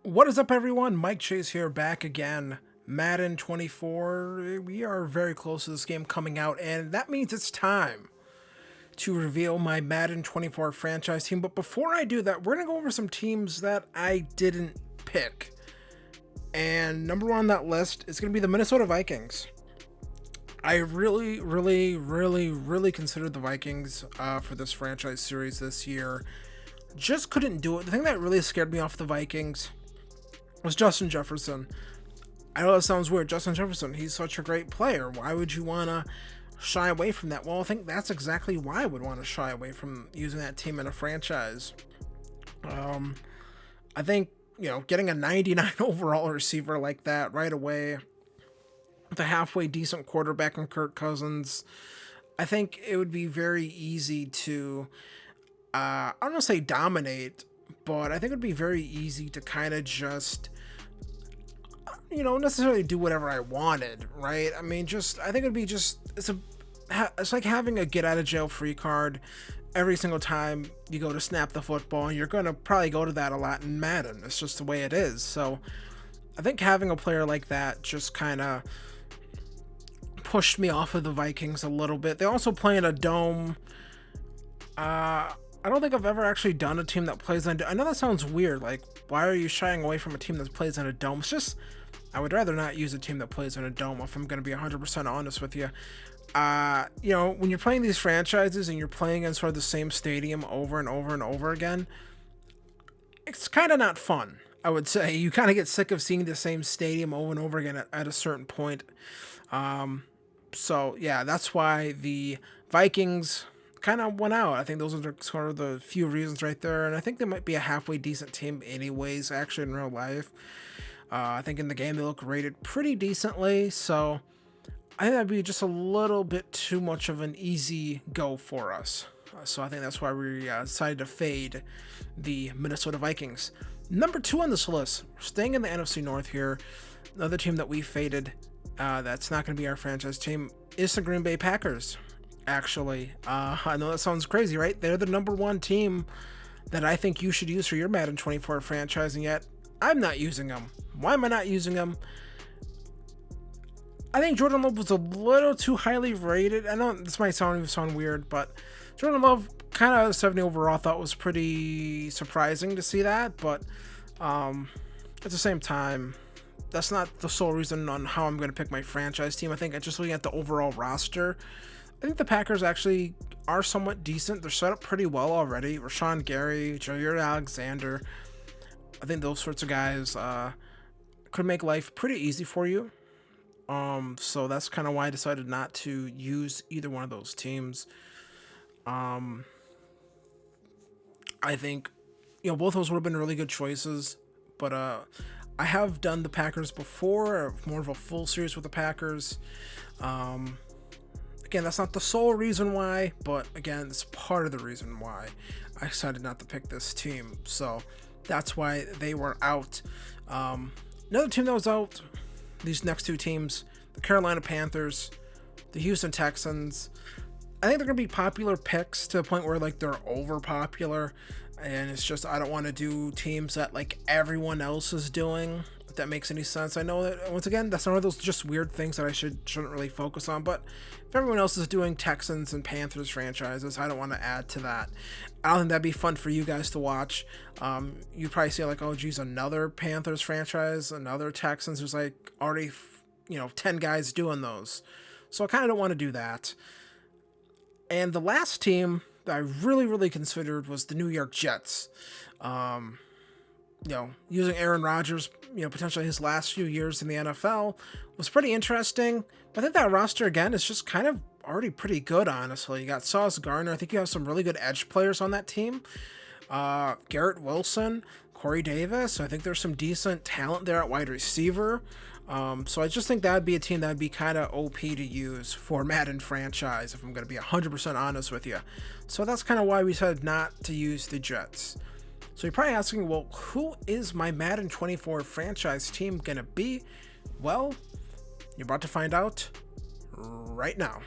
What is up, everyone? Mike Chase here, back again. Madden 24. We are very close to this game coming out, and that means it's time to reveal my Madden 24 franchise team. But before I do that, we're going to go over some teams that I didn't pick. And number one on that list is going to be the Minnesota Vikings. I really considered the Vikings for this franchise series this year. Just couldn't do it. The thing that really scared me off the Vikings was Justin Jefferson. I know that sounds weird. Justin Jefferson, he's such a great player. Why would you want to shy away from that? Well, I think that's exactly why I would want to shy away from using that team in a franchise. I think, getting a 99 overall receiver like that right away with a halfway decent quarterback in Kirk Cousins, I think it would be very easy to, I don't want to say dominate, but I think it would be very easy to kind of just necessarily do whatever I wanted, right? I mean, I think it'd be it's like having a get out of jail free card every single time you go to snap the football, and you're going to probably go to that a lot in Madden. It's just the way it is. So I think having a player like that just kind of pushed me off of the Vikings a little bit. They also play in a dome. I don't think I've ever actually done a team that plays in. I know that sounds weird. Like, why are you shying away from a team that plays in a dome? It's just, I would rather not use a team that plays in a dome, if I'm going to be 100% honest with you. When you're playing these franchises and you're playing in sort of the same stadium over and over and over again, it's kind of not fun, I would say. You kind of get sick of seeing the same stadium over and over again at a certain point. So, yeah, that's why the Vikings kind of went out. I think those are sort of the few reasons right there, and I think they might be a halfway decent team anyways, actually, in real life. I think in the game they look rated pretty decently, so I think that'd be just a little bit too much of an easy go for us. So I think that's why we decided to fade the Minnesota Vikings. Number two on this list, staying in the NFC North here, another team that we faded, that's not going to be our franchise team, is the Green Bay Packers. Actually, I know that sounds crazy, right? They're the number one team that I think you should use for your Madden 24 franchise, and yet I'm not using them. Why am I not using them? I think Jordan Love was a little too highly rated. I know this might sound weird, but Jordan Love, kind of 70 overall, thought was pretty surprising to see that. But at the same time, that's not the sole reason on how I'm going to pick my franchise team. I think just looking at the overall roster, I think the Packers actually are somewhat decent. They're set up pretty well already. Rashawn Gary, Jair Alexander, I think those sorts of guys could make life pretty easy for you. So that's kind of why I decided not to use either one of those teams. I think, both of those would have been really good choices, but I have done the Packers before, more of a full series with the Packers. Again, that's not the sole reason why, but again, it's part of the reason why I decided not to pick this team. So that's why they were out. Another team that was out, these next two teams, the Carolina Panthers, the Houston Texans. I think they're going to be popular picks to the point where, like, they're over popular. And it's just, I don't want to do teams that, like, everyone else is doing, if that makes any sense. I know that, once again, that's one of those just weird things that I shouldn't really focus on. But if everyone else is doing Texans and Panthers franchises, I don't want to add to that. I don't think that'd be fun for you guys to watch. You'd probably say, like, oh, geez, another Panthers franchise, another Texans. There's, like, already, 10 guys doing those. So I kind of don't want to do that. And the last team that I really considered was the New York Jets. Using Aaron Rodgers, potentially his last few years in the NFL was pretty interesting. But I think that roster, again, is just kind of already pretty good, honestly. You got Sauce Gardner. I think you have some really good edge players on that team. Garrett Wilson, Corey Davis. I think there's some decent talent there at wide receiver. So I just think that would be a team that would be kind of OP to use for Madden franchise, if I'm going to be 100% honest with you. So that's kind of why we decided not to use the Jets. So you're probably asking, well, who is my Madden 24 franchise team going to be? Well, you're about to find out right now.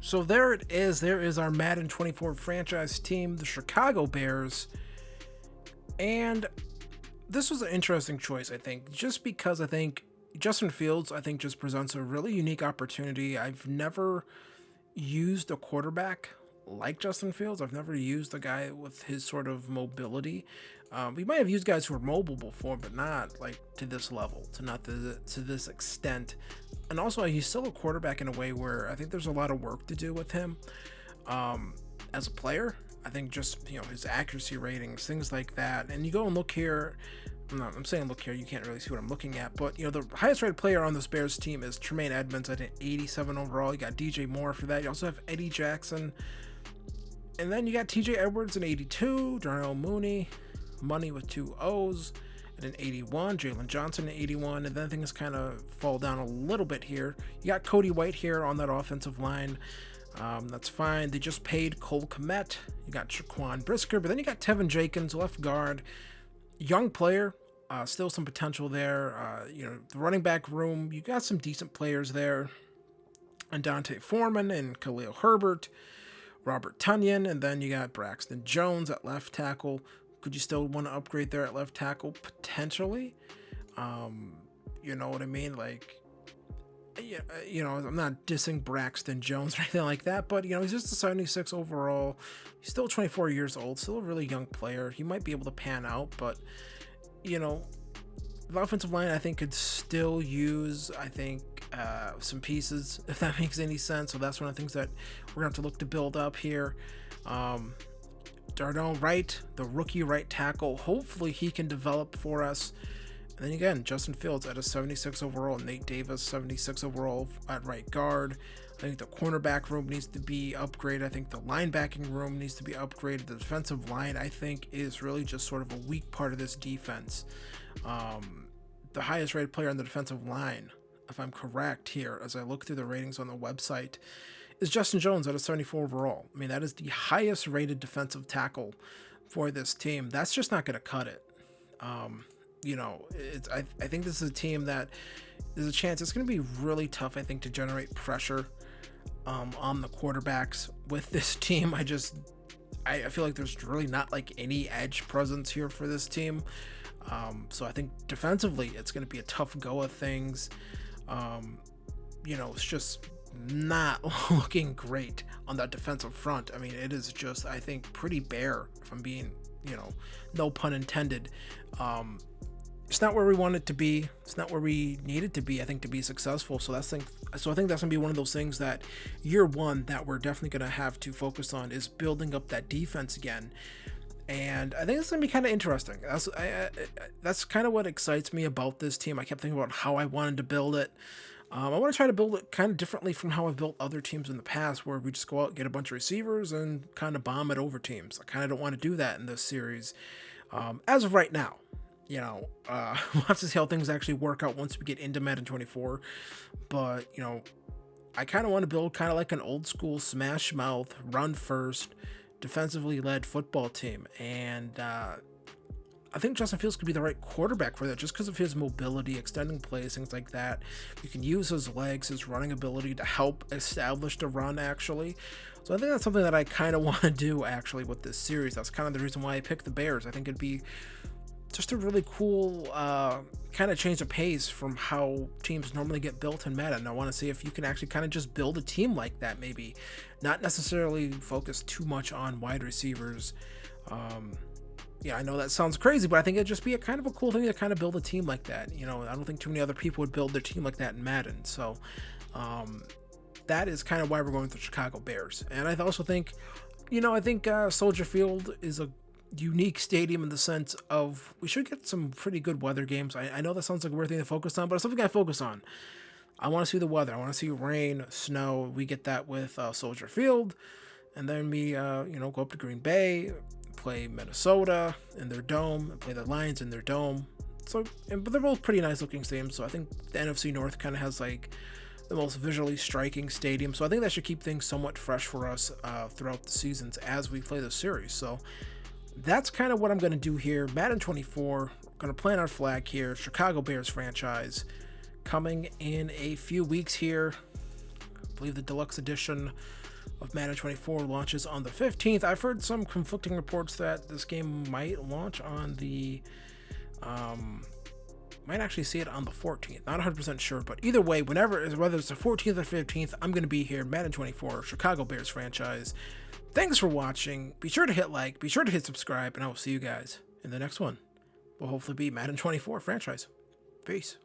So there it is. There is our Madden 24 franchise team, the Chicago Bears. And this was an interesting choice, I think, just because I think Justin Fields, I think, just presents a really unique opportunity. I've never used a quarterback like Justin Fields. I've never used a guy with his sort of mobility. We might have used guys who were mobile before, but not like to this level, to this extent. And also, he's still a quarterback in a way where I think there's a lot of work to do with him as a player. I think just his accuracy ratings, things like that. And you go and look here. I'm saying look here, you can't really see what I'm looking at, but the highest rated player on this Bears team is Tremaine Edmonds at an 87 overall. You got DJ Moore for that. You also have Eddie Jackson, and then you got TJ Edwards an 82, Darnell Mooney, money with 2 O's, at an 81, Jalen Johnson at 81, and then things kind of fall down a little bit here. You got Cody White here on that offensive line. That's fine. They just paid Cole Kmet. You got Shaquan Brisker, but then you got Tevin Jenkins, left guard. Young player, still some potential there. The running back room, you got some decent players there. And Dante Foreman and Khalil Herbert, Robert Tunyon, and then you got Braxton Jones at left tackle. Could you still want to upgrade there at left tackle? Potentially. You know what I mean? Like, I'm not dissing Braxton Jones or anything like that, but, he's just a 76 overall. He's still 24 years old, still a really young player. He might be able to pan out, but, the offensive line, I think, could still use, some pieces, if that makes any sense. So that's one of the things that we're going to have to look to build up here. Darnell Wright, the rookie right tackle, hopefully he can develop for us. And then again, Justin Fields at a 76 overall, Nate Davis 76 overall at right guard. I think the cornerback room needs to be upgraded. I think the linebacking room needs to be upgraded. The defensive line, I think, is really just sort of a weak part of this defense. The highest rated player on the defensive line, if I'm correct here, as I look through the ratings on the website, is Justin Jones at a 74 overall. I mean, that is the highest rated defensive tackle for this team. That's just not going to cut it. I think this is a team that there's a chance it's going to be really tough, I think, to generate pressure on the quarterbacks with this team. I feel like there's really not like any edge presence here for this team. So I think defensively, it's going to be a tough go of things. It's just not looking great on that defensive front. I mean, it is just, I think, pretty bare, if I'm being, no pun intended. It's not where we want it to be. It's not where we need it to be, I think, to be successful. So I think that's going to be one of those things that year one that we're definitely going to have to focus on is building up that defense again. And I think it's going to be kind of interesting. That's kind of what excites me about this team. I kept thinking about how I wanted to build it. I want to try to build it kind of differently from how I've built other teams in the past, where we just go out and get a bunch of receivers and kind of bomb it over teams. I kind of don't want to do that in this series as of right now. We'll have to see how things actually work out once we get into Madden 24. But, I kind of want to build kind of like an old school smash mouth, run first, defensively led football team. And I think Justin Fields could be the right quarterback for that just because of his mobility, extending plays, things like that. You can use his legs, his running ability to help establish the run, actually. So I think that's something that I kind of want to do, actually, with this series. That's kind of the reason why I picked the Bears. I think it'd be just a really cool kind of change of pace from how teams normally get built in Madden. I want to see if you can actually kind of just build a team like that, maybe. Not necessarily focus too much on wide receivers. I know that sounds crazy, but I think it'd just be a kind of a cool thing to kind of build a team like that. I don't think too many other people would build their team like that in Madden. So that is kind of why we're going with the Chicago Bears. And I also think, Soldier Field is a unique stadium in the sense of we should get some pretty good weather games. I know that sounds like a weird thing to focus on, but it's something I focus on. I want to see the weather. I want to see rain, snow. We get that with Soldier Field. And then we, go up to Green Bay, play Minnesota in their dome, and play the Lions in their dome. So, but they're both pretty nice looking stadiums. So I think the NFC North kind of has like the most visually striking stadium. So I think that should keep things somewhat fresh for us throughout the seasons as we play the series. So that's kind of what I'm going to do here. Madden 24, going to plant our flag here. Chicago Bears franchise coming in a few weeks here. I believe the deluxe edition of Madden 24 launches on the 15th. I've heard some conflicting reports that this game might launch on the might actually see it on the 14th. Not 100% sure, but either way, whether it's the 14th or 15th, I'm going to be here. Madden 24, Chicago Bears franchise. Thanks for watching. Be sure to hit like, be sure to hit subscribe, and I will see you guys in the next one. Will hopefully be Madden 24 franchise. Peace.